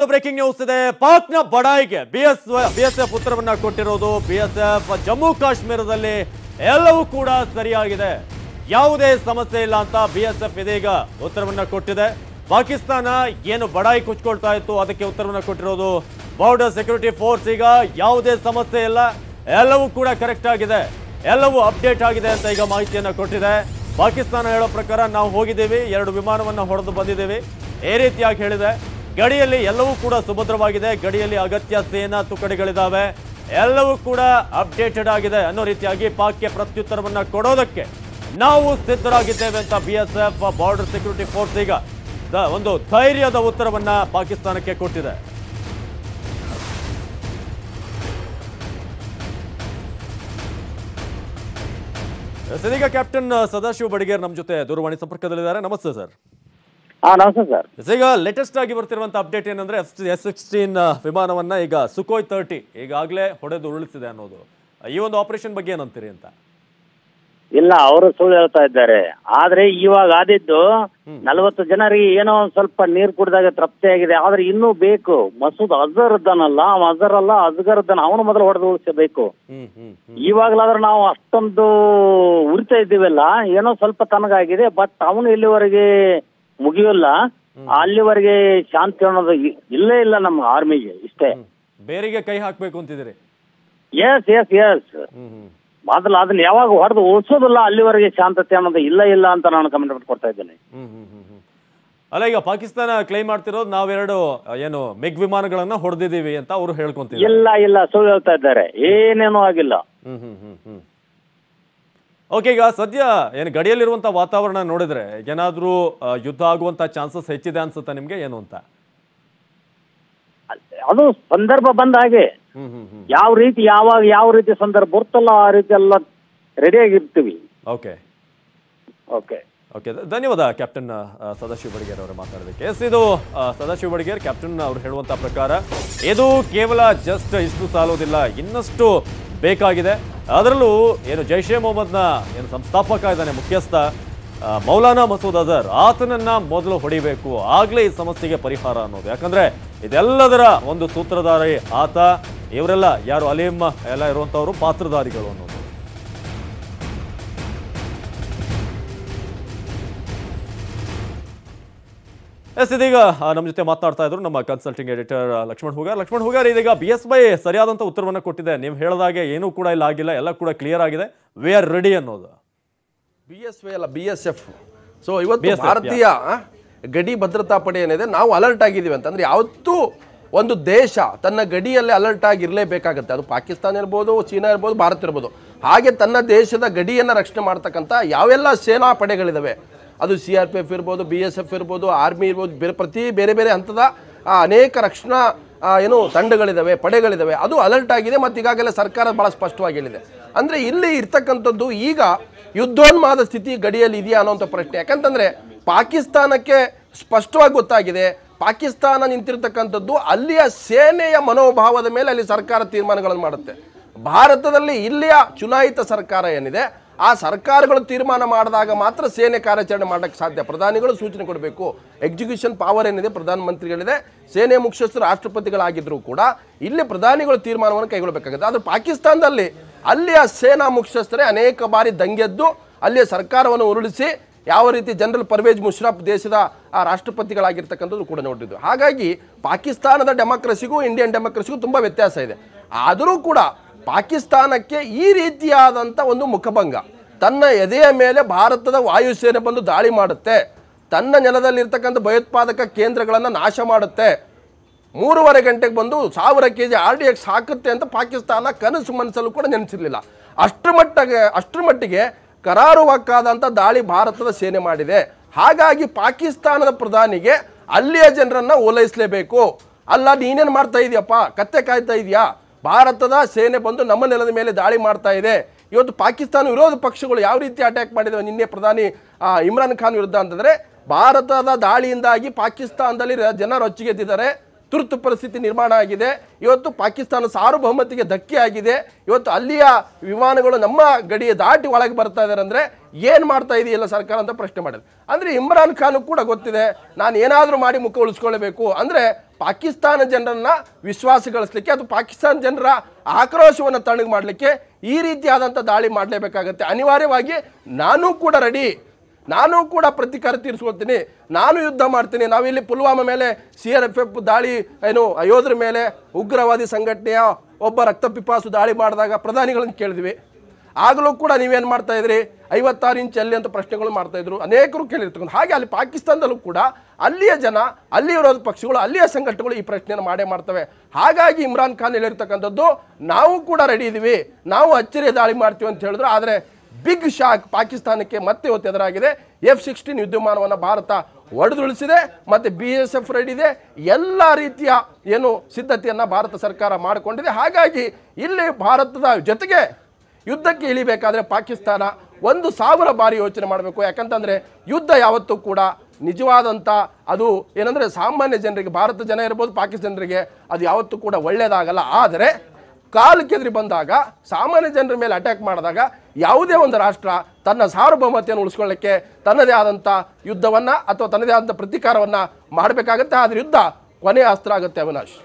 Breaking news ಇದೆ. ಪಾಕ್ನ ಬಡಾಯಿಗೆ BSF ಉತ್ತರವನ್ನ ಕೊಟ್ಟಿರೋದು. ಬಿಎಸ್ಎಫ್ ಜಮ್ಮು ಕಾಶ್ಮೀರದಲ್ಲಿ ಎಲ್ಲವೂ ಕೂಡ ಸರಿಯಾಗಿದೆ, ಯಾವುದೇ ಸಮಸ್ಯೆ ಇಲ್ಲ ಅಂತ ಬಿಎಸ್ಎಫ್ ಇದೀಗ ಉತ್ತರವನ್ನ ಕೊಟ್ಟಿದೆ. ಪಾಕಿಸ್ತಾನ ಏನು ಬಡಾಯಿ ಕುಚ್ಕೊಳ್ತಾ ಇತ್ತು ಅದಕ್ಕೆ ಉತ್ತರವನ್ನ ಕೊಟ್ಟಿರೋದು. ಬಾರ್ಡರ್ ಸೆಕ್ಯೂರಿಟಿ ಫೋರ್ಸ್ ಈಗ ಯಾವುದೇ ಸಮಸ್ಯೆ ಇಲ್ಲ, ಎಲ್ಲವೂ ಕೂಡ ಕರೆಕ್ಟ್ ಆಗಿದೆ, ಎಲ್ಲವೂ ಅಪ್ಡೇಟ್ ಆಗಿದೆ ಅಂತ ಈಗ ಮಾಹಿತಿಯನ್ನ ಕೊಟ್ಟಿದೆ. ಪಾಕಿಸ್ತಾನ ಹೇಳೋ ಪ್ರಕಾರ ನಾವು ಹೋಗಿದ್ದೀವಿ, 2 ವಿಮಾನವನ್ನ ಹೊಡೆದು ಬಂದಿದ್ದೀವಿ ಈ ರೀತಿಯಾಗಿ ಹೇಳಿದೆ. ಗಡಿಯಲ್ಲಿ ಎಲ್ಲವೂ ಕೂಡ ಸುಭದ್ರವಾಗಿದೆ, ಗಡಿಯಲ್ಲಿ ಅಗತ್ಯ ಸೇನಾ ತುಕಡಿಗಳಿದ್ದಾವೆ, ಎಲ್ಲವೂ ಕೂಡ ಅಪ್ಡೇಟೆಡ್ ಆಗಿದೆ ಅನ್ನೋ ರೀತಿಯಾಗಿ ಪಾಕ್ಗೆ ಪ್ರತ್ಯುತ್ತರವನ್ನ ಕೊಡೋದಕ್ಕೆ ನಾವು ಸಿದ್ಧರಾಗಿದ್ದೇವೆ ಅಂತ ಬಿಎಸ್ಎಫ್ ಬಾರ್ಡರ್ ಸೆಕ್ಯೂರಿಟಿ ಫೋರ್ಸ್ ಈಗ ಒಂದು ಧೈರ್ಯದ ಉತ್ತರವನ್ನ ಪಾಕಿಸ್ತಾನಕ್ಕೆ ಕೊಟ್ಟಿದೆ. ಇದೀಗ ಕ್ಯಾಪ್ಟನ್ ಸದಾಶಿವ ಬಡಿಗೇರ್ ನಮ್ಮ ಜೊತೆ ದೂರವಾಣಿ ಸಂಪರ್ಕದಲ್ಲಿದ್ದಾರೆ. ನಮಸ್ತೆ ಸರ್. ನಮಸ್ತೆ ಸರ್. ಈಗ ಲೇಟೆಸ್ಟ್ ಆಗಿ ಬರ್ತಿರುವಂತ ಅಪ್ಡೇಟ್ ಏನಂದ್ರೆ F-16 ವಿಮಾನವನ್ನ ಈಗ ಸುಖೋಯ್ 30 ಈಗಾಗಲೇ ಹೊಡೆದು ಉರುಳಿಸಿದೆ ಅನ್ನೋದು. ಈ ಒಂದು ಆಪರೇಷನ್ ಬಗ್ಗೆ ಏನಂತೀರಿ ಅಂತ? ಇಲ್ಲ, ಅವರು ಸುಳ್ಳು ಹೇಳ್ತಾ ಇದ್ದಾರೆ. ಆದ್ರೆ ಇವಾಗ ಆದಿದ್ದು 40 ಜನರಿಗೆ ಏನೋ ಒಂದ್ ಸ್ವಲ್ಪ ನೀರು ಕುಡಿದಾಗ ತೃಪ್ತಿಯಾಗಿದೆ. ಆದ್ರೆ ಇನ್ನೂ ಬೇಕು. ಮಸೂದ್ ಅಜರ್ ಇದ್ದಾನಲ್ಲ, ಅಜರ್ ಅಲ್ಲ ಅಜ್ಗರ್ ಇದ್ದಾನ, ಅವನು ಮೊದಲು ಹೊಡೆದು ಉಳಿಸಬೇಕು. ಇವಾಗ್ಲಾದ್ರೆ ನಾವು ಅಷ್ಟೊಂದು ಉರಿತಾ ಇದ್ದೀವಲ್ಲ, ಏನೋ ಸ್ವಲ್ಪ ತನಗಾಗಿದೆ. ಬಟ್ ಅವನು ಇಲ್ಲಿವರೆಗೆ ಮುಗಿಯೋಲ್ಲ, ಅಲ್ಲಿವರೆಗೆ ಶಾಂತಿ ಅನ್ನೋದು ಇಲ್ಲೇ ಇಲ್ಲ ನಮ್ಮ ಆರ್ಮಿಗೆ. ಇಷ್ಟೇ, ಬೇರೆಗೆ ಕೈ ಹಾಕ್ಬೇಕು ಅಂತಿದ್ದೀರಿ? S S S. ಮೊದಲು ಅದನ್ನ ಯಾವಾಗ ಹೊಡೆದು ಉಳಿಸೋದಿಲ್ಲ ಅಲ್ಲಿವರೆಗೆ ಶಾಂತತೆ ಅನ್ನೋದು ಇಲ್ಲ ಅಂತ ನಾನು ಕಮೆಂಟ್ ಕೊಡ್ತಾ ಇದ್ದೇನೆ. ಅಲ್ಲ, ಈಗ ಪಾಕಿಸ್ತಾನ ಕ್ಲೈಮ್ ಮಾಡ್ತಿರೋದು ನಾವೆರಡು ಏನು ಮಿಗ್ ವಿಮಾನಗಳನ್ನ ಹೊಡೆದಿದ್ದೀವಿ ಅಂತ ಅವರು ಹೇಳ್ಕೊಂತೀವಿ. ಇಲ್ಲ, ಸುಳ್ಳು ಹೇಳ್ತಾ ಇದ್ದಾರೆ, ಏನೇನೂ ಆಗಿಲ್ಲ. ಓಕೆ, ಈಗ ಸದ್ಯ ಏನು ಗಡಿಯಲ್ಲಿರುವಂತ ವಾತಾವರಣ ನೋಡಿದ್ರೆ ಏನಾದ್ರೂ ಯುದ್ಧ ಆಗುವಂತ ಚಾನ್ಸಸ್ ಹೆಚ್ಚಿದೆ ಅನ್ಸುತ್ತಾ ನಿಮ್ಗೆ, ಏನು ಅಂತ? ಅದು ಸಂದರ್ಭ ಬಂದ ಹಾಗೆ ಯಾವ ರೀತಿ ಯಾವಾಗ ಯಾವ ರೀತಿ ಸಂದರ್ಭ ಬರ್ತಲ್ಲ ಆ ರೀತಿ ಎಲ್ಲ ರೆಡಿ ಆಗಿರ್ತೀವಿ. ಓಕೆ, ಧನ್ಯವಾದ ಕ್ಯಾಪ್ಟನ್ ಸದಾಶಿವ ಬಡಿಗೇರ್ ಅವರು ಮಾತಾಡೋದಕ್ಕೆ. ಇದು ಸದಾಶಿವ ಬಡಿಗೇರ್ ಕ್ಯಾಪ್ಟನ್ ಅವರು ಹೇಳುವಂತ ಪ್ರಕಾರ ಇದು ಕೇವಲ ಜಸ್ಟ್ ಇಷ್ಟು ಸಾಲೋದಿಲ್ಲ, ಇನ್ನಷ್ಟು ಬೇಕಾಗಿದೆ. ಅದರಲ್ಲೂ ಏನು ಜೈಷ್ ಎ ಮೊಹಮ್ಮದ್ನ ಏನು ಸಂಸ್ಥಾಪಕ ಇದ್ದಾನೆ, ಮುಖ್ಯಸ್ಥ ಮೌಲಾನಾ ಮಸೂದ್ ಅಜರ್, ಆತನನ್ನ ಮೊದಲು ಹೊಡಿಬೇಕು, ಆಗ್ಲೇ ಈ ಸಮಸ್ಯೆಗೆ ಪರಿಹಾರ ಅನ್ನೋದು. ಯಾಕಂದ್ರೆ ಇದೆಲ್ಲದರ ಒಂದು ಸೂತ್ರಧಾರಿ ಆತ, ಇವರೆಲ್ಲ ಯಾರು ಅಲೀಮ್ ಎಲ್ಲ ಇರುವಂತವರು ಪಾತ್ರಧಾರಿಗಳು ಅನ್ನೋದು. ಇದೀಗ ನಮ್ಮ ಜೊತೆ ಮಾತನಾಡ್ತಾ ಇದ್ರು ನಮ್ಮ ಕನ್ಸಲ್ಟಿಂಗ್ ಎಡಿಟರ್ ಲಕ್ಷ್ಮಣ್ ಹುಗಾರ್. ಇದೀಗ BSF ಸರಿಯಾದಂತ ಉತ್ತರವನ್ನ ಕೊಟ್ಟಿದೆ. ನೀವು ಹೇಳಿದಾಗೆ ಏನೂ ಕೂಡ ಇಲ್ಲ ಆಗಿಲ್ಲ, ಎಲ್ಲ ಕೂಡ ಕ್ಲಿಯರ್ ಆಗಿದೆ, ವಿ ಆರ್ ರೆಡಿ ಅನ್ನೋದು. BSF. ಸೊ ಇವತ್ತು ಭಾರತೀಯ ಗಡಿ ಭದ್ರತಾ ಪಡೆ ಏನಿದೆ, ನಾವು ಅಲರ್ಟ್ ಆಗಿದ್ದೀವಿ ಅಂತಂದ್ರೆ ಯಾವತ್ತೂ ಒಂದು ದೇಶ ತನ್ನ ಗಡಿಯಲ್ಲಿ ಅಲರ್ಟ್ ಆಗಿರಲೇಬೇಕಾಗುತ್ತೆ. ಅದು ಪಾಕಿಸ್ತಾನ ಇರ್ಬೋದು, ಚೀನಾ ಇರ್ಬೋದು, ಭಾರತ ಇರ್ಬೋದು. ಹಾಗೆ ತನ್ನ ದೇಶದ ಗಡಿಯನ್ನು ರಕ್ಷಣೆ ಮಾಡ್ತಕ್ಕಂಥ ಯಾವೆಲ್ಲ ಸೇನಾ ಪಡೆಗಳಿದಾವೆ, ಅದು CRPF ಇರ್ಬೋದು, BSF ಇರ್ಬೋದು, ಆರ್ಮಿ ಇರ್ಬೋದು, ಬೇರೆ ಬೇರೆ ಹಂತದ ಅನೇಕ ರಕ್ಷಣಾ ತಂಡಗಳಿದಾವೆ, ಪಡೆಗಳಿದಾವೆ, ಅದು ಅಲರ್ಟ್ ಆಗಿದೆ. ಮತ್ತು ಈಗಾಗಲೇ ಸರ್ಕಾರ ಬಹಳ ಸ್ಪಷ್ಟವಾಗಿ ಹೇಳಿದೆ. ಅಂದರೆ ಇಲ್ಲಿ ಇರ್ತಕ್ಕಂಥದ್ದು ಈಗ ಯುದ್ಧೋನ್ಮಾದ ಸ್ಥಿತಿ ಗಡಿಯಲ್ಲಿ ಇದೆಯಾ ಅನ್ನೋಂಥ ಪ್ರಶ್ನೆ. ಯಾಕಂತಂದ್ರೆ ಪಾಕಿಸ್ತಾನಕ್ಕೆ ಸ್ಪಷ್ಟವಾಗಿ ಗೊತ್ತಾಗಿದೆ, ಪಾಕಿಸ್ತಾನ ನಿಂತಿರ್ತಕ್ಕಂಥದ್ದು ಅಲ್ಲಿಯ ಸೇನೆಯ ಮನೋಭಾವದ ಮೇಲೆ ಅಲ್ಲಿ ಸರ್ಕಾರ ತೀರ್ಮಾನಗಳನ್ನು ಮಾಡುತ್ತೆ. ಭಾರತದಲ್ಲಿ ಇಲ್ಲಿಯ ಚುನಾಯಿತ ಸರ್ಕಾರ ಏನಿದೆ, ಆ ಸರ್ಕಾರಗಳು ತೀರ್ಮಾನ ಮಾಡಿದಾಗ ಮಾತ್ರ ಸೇನೆ ಕಾರ್ಯಾಚರಣೆ ಮಾಡೋಕ್ಕೆ ಸಾಧ್ಯ. ಪ್ರಧಾನಿಗಳು ಸೂಚನೆ ಕೊಡಬೇಕು. ಎಕ್ಸಿಕ್ಯೂಷನ್ ಪವರ್ ಏನಿದೆ ಪ್ರಧಾನಮಂತ್ರಿಗಳಿದೆ, ಸೇನೆ ಮುಖ್ಯಸ್ಥರು ರಾಷ್ಟ್ರಪತಿಗಳಾಗಿದ್ದರೂ ಕೂಡ ಇಲ್ಲಿ ಪ್ರಧಾನಿಗಳು ತೀರ್ಮಾನವನ್ನು ಕೈಗೊಳ್ಳಬೇಕಾಗುತ್ತೆ. ಆದರೆ ಪಾಕಿಸ್ತಾನದಲ್ಲಿ ಅಲ್ಲಿಯ ಸೇನಾ ಮುಖ್ಯಸ್ಥರೇ ಅನೇಕ ಬಾರಿ ದಂಗೆದ್ದು ಅಲ್ಲಿಯ ಸರ್ಕಾರವನ್ನು ಉರುಳಿಸಿ ಯಾವ ರೀತಿ ಜನರಲ್ ಪರ್ವೇಜ್ ಮುಷರಫ್ ದೇಶದ ರಾಷ್ಟ್ರಪತಿಗಳಾಗಿರ್ತಕ್ಕಂಥದ್ದು ಕೂಡ ನೋಡಿದ್ದು. ಹಾಗಾಗಿ ಪಾಕಿಸ್ತಾನದ ಡೆಮೋಕ್ರಸಿಗೂ ಇಂಡಿಯನ್ ಡೆಮೋಕ್ರಸಿಗೂ ತುಂಬ ವ್ಯತ್ಯಾಸ ಇದೆ. ಆದರೂ ಕೂಡ ಪಾಕಿಸ್ತಾನಕ್ಕೆ ಈ ರೀತಿಯಾದಂಥ ಒಂದು ಮುಖಭಂಗ, ತನ್ನ ಎದೆಯ ಮೇಲೆ ಭಾರತದ ವಾಯುಸೇನೆ ಬಂದು ದಾಳಿ ಮಾಡುತ್ತೆ, ತನ್ನ ನೆಲದಲ್ಲಿರ್ತಕ್ಕಂಥ ಭಯೋತ್ಪಾದಕ ಕೇಂದ್ರಗಳನ್ನು ನಾಶ ಮಾಡುತ್ತೆ, 3.5 ಗಂಟೆಗೆ ಬಂದು 1000 kg RDX ಹಾಕುತ್ತೆ ಅಂತ ಪಾಕಿಸ್ತಾನ ಕನಸು ಮನಸ್ಸಲ್ಲೂ ಕೂಡ ನೆನೆಸಿರಲಿಲ್ಲ. ಅಷ್ಟರ ಮಟ್ಟಿಗೆ ಕರಾರುವಕ್ಕಾದಂಥ ದಾಳಿ ಭಾರತದ ಸೇನೆ ಮಾಡಿದೆ. ಹಾಗಾಗಿ ಪಾಕಿಸ್ತಾನದ ಪ್ರಧಾನಿಗೆ ಅಲ್ಲಿಯ ಜನರನ್ನ ಓಲೈಸಲೇಬೇಕು. ಅಲ್ಲ, ನೀನೇನು ಮಾಡ್ತಾ ಇದೆಯಪ್ಪ, ಕತ್ತೆ ಕಾಯ್ತಾ ಇದೆಯಾ, ಭಾರತದ ಸೇನೆ ಬಂದು ನಮ್ಮ ನೆಲದ ಮೇಲೆ ದಾಳಿ ಮಾಡ್ತಾ ಇದೆ. ಇವತ್ತು ಪಾಕಿಸ್ತಾನ ವಿರೋಧ ಪಕ್ಷಗಳು ಯಾವ ರೀತಿ ಅಟ್ಯಾಕ್ ಮಾಡಿದವೆ ನಿನ್ನೆ ಪ್ರಧಾನಿ ಇಮ್ರಾನ್ ಖಾನ್ ವಿರುದ್ಧ ಅಂತಂದ್ರೆ, ಭಾರತದ ದಾಳಿಯಿಂದಾಗಿ ಪಾಕಿಸ್ತಾನದಲ್ಲಿ ಜನ ರೊಚ್ಚಿಗೆದ್ದಿದ್ದಾರೆ, ತುರ್ತು ಪರಿಸ್ಥಿತಿ ನಿರ್ಮಾಣ ಆಗಿದೆ. ಇವತ್ತು ಪಾಕಿಸ್ತಾನ ಸಾರ್ವಭೌಮತೆಗೆ ಧಕ್ಕೆ ಆಗಿದೆ. ಇವತ್ತು ಅಲ್ಲಿಯ ವಿಮಾನಗಳು ನಮ್ಮ ಗಡಿಯ ದಾಟಿ ಒಳಗೆ ಬರ್ತಾ ಇದ್ದಾರೆ ಅಂದರೆ ಏನು ಮಾಡ್ತಾ ಇದೆಯಲ್ಲ ಸರ್ಕಾರ ಅಂತ ಪ್ರಶ್ನೆ ಮಾಡಿದೆ. ಅಂದರೆ ಇಮ್ರಾನ್ ಖಾನ್ ಕೂಡ ಗೊತ್ತಿದೆ ನಾನು ಏನಾದರೂ ಮಾಡಿ ಮುಖ ಉಳಿಸ್ಕೊಳ್ಬೇಕು ಅಂದರೆ ಪಾಕಿಸ್ತಾನ ಜನರನ್ನ ವಿಶ್ವಾಸಗಳಿಸ್ಲಿಕ್ಕೆ ಅದು ಪಾಕಿಸ್ತಾನ ಜನರ ಆಕ್ರೋಶವನ್ನು ತಣ್ಣಗೆ ಮಾಡಲಿಕ್ಕೆ ಈ ರೀತಿಯಾದಂಥ ದಾಳಿ ಮಾಡಲೇಬೇಕಾಗತ್ತೆ. ಅನಿವಾರ್ಯವಾಗಿ ನಾನು ಕೂಡ ರೆಡಿ, ನಾನು ಕೂಡ ಪ್ರತಿಕಾರ ತೀರಿಸ್ಕೊಳ್ತೀನಿ, ನಾನು ಯುದ್ಧ ಮಾಡ್ತೀನಿ. ನಾವಿಲ್ಲಿ ಪುಲ್ವಾಮಾ ಮೇಲೆ CRPF ದಾಳಿ ಏನು ಯೋಧರ ಮೇಲೆ ಉಗ್ರವಾದಿ ಸಂಘಟನೆಯ ಒಬ್ಬ ರಕ್ತಪಿಪಾಸು ದಾಳಿ ಮಾಡಿದಾಗ ಪ್ರಧಾನಿಗಳನ್ನು ಕೇಳಿದ್ವಿ. ಆಗಲೂ ಕೂಡ ನೀವೇನು ಮಾಡ್ತಾ ಇದ್ರಿ 56 ಇಂಚ್ ಅಲ್ಲಿ ಅಂತ ಪ್ರಶ್ನೆಗಳು ಮಾಡ್ತಾ ಇದ್ರು, ಅನೇಕರು ಕೇಳಿರ್ತಕ್ಕಂಥ. ಹಾಗೆ ಅಲ್ಲಿ ಪಾಕಿಸ್ತಾನದಲ್ಲೂ ಕೂಡ ಅಲ್ಲಿಯ ಜನ, ಅಲ್ಲಿ ವಿರೋಧ ಪಕ್ಷಗಳು, ಅಲ್ಲಿಯ ಸಂಘಟನೆಗಳು ಈ ಪ್ರಶ್ನೆಯನ್ನು ಮಾಡ್ತವೆ. ಹಾಗಾಗಿ ಇಮ್ರಾನ್ ಖಾನ್ ಹೇಳಿರ್ತಕ್ಕಂಥದ್ದು ನಾವು ಕೂಡ ರೆಡಿ ಇದೀವಿ, ನಾವು ಅಚ್ಚರಿಯ ದಾಳಿ ಮಾಡ್ತೀವಿ ಅಂತ ಹೇಳಿದ್ರು. ಆದರೆ ಬಿಗ್ ಶಾಕ್ ಪಾಕಿಸ್ತಾನಕ್ಕೆ ಮತ್ತೆ ಇವತ್ತು ಎದುರಾಗಿದೆ. F-16 ಯುದ್ಧವಿಮಾನವನ್ನು ಭಾರತ ಒಡೆದುಳಿಸಿದೆ, ಮತ್ತೆ BSF ರೆಡಿ ಇದೆ, ಎಲ್ಲ ರೀತಿಯ ಏನು ಸಿದ್ಧತೆಯನ್ನು ಭಾರತ ಸರ್ಕಾರ ಮಾಡಿಕೊಂಡಿದೆ. ಹಾಗಾಗಿ ಇಲ್ಲಿ ಭಾರತದ ಜೊತೆಗೆ ಯುದ್ಧಕ್ಕೆ ಇಳಿಬೇಕಾದ್ರೆ ಪಾಕಿಸ್ತಾನ 1000 ಬಾರಿ ಯೋಚನೆ ಮಾಡಬೇಕು. ಯಾಕಂತಂದರೆ ಯುದ್ಧ ಯಾವತ್ತೂ ಕೂಡ ನಿಜವಾದಂಥ ಅದು ಏನಂದರೆ ಸಾಮಾನ್ಯ ಜನರಿಗೆ, ಭಾರತ ಜನ ಇರ್ಬೋದು, ಪಾಕಿಸ್ತಾನ ಜನರಿಗೆ ಅದು ಯಾವತ್ತೂ ಕೂಡ ಒಳ್ಳೆಯದಾಗಲ್ಲ. ಆದರೆ ಕಾಲು ಕೆದರಿ ಬಂದಾಗ, ಸಾಮಾನ್ಯ ಜನರ ಮೇಲೆ ಅಟ್ಯಾಕ್ ಮಾಡಿದಾಗ ಯಾವುದೇ ಒಂದು ರಾಷ್ಟ್ರ ತನ್ನ ಸಾರ್ವಭೌಮತೆಯನ್ನು ಉಳಿಸ್ಕೊಳ್ಳಿಕ್ಕೆ ತನ್ನದೇ ಆದಂಥ ಯುದ್ಧವನ್ನು ಅಥವಾ ತನ್ನದೇ ಆದಂಥ ಪ್ರತೀಕಾರವನ್ನು ಮಾಡಬೇಕಾಗತ್ತೆ. ಆದರೆ ಯುದ್ಧ ಕೊನೆಯ ಅಸ್ತ್ರ ಆಗುತ್ತೆ. ಅವಿನಾಶ್.